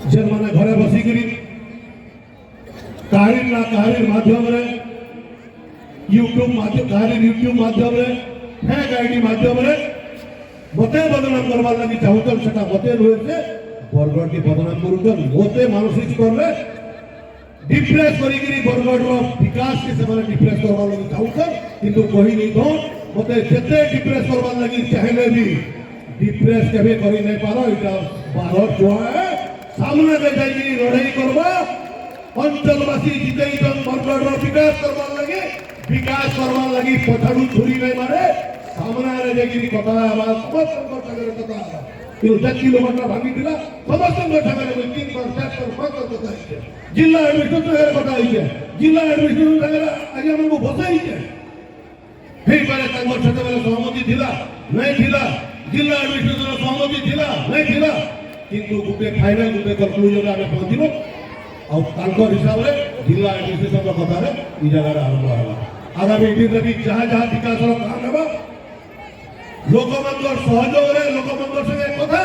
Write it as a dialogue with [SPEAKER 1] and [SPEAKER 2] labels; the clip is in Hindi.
[SPEAKER 1] जे मैंने घरे बसिकी कहानी ना कहानी माध्यम यूट्यूब माध्यम फेक आईडी माध्यम मत बदनाम करवार लगी चाहून से मत रही बरगढ़ की बदनाम कर मत मानसिक स्तर में डिप्रेस बरगढ़ विकास के डिप्रेस करवार लगी चाहून किंतु कही नहीं दो मत जिते डिप्रेस करवार लगी चाहे भी डिप्रेस के कर नहीं पार यहाँ भारत जो है सामने में जाइए लड़ाई करवा अंचलवासी जिते बरगढ़ विकास करवार लगी पछाड़ू छुरी नहीं मारे सामने जाइए कथा समस्त कथा किलोमीटर भांगी समस्त जिला एडमिनिस्ट्रेशन कथा जिला एडमिनिस्ट्रेशन आज बसाई सहमति नहीं जिला एडमिनिस्ट्रेशन सहमति नहीं किंतु गोटे फाइनाल गोटे कनक्लूजन आम पहुँचल हिसाब से जिला एडमिनिस्ट्रेशन कथा जगह आरंभ है आगामी दिन में जहाँ जहाँ विकास काम है लोक सहयोग लोक संगे कथा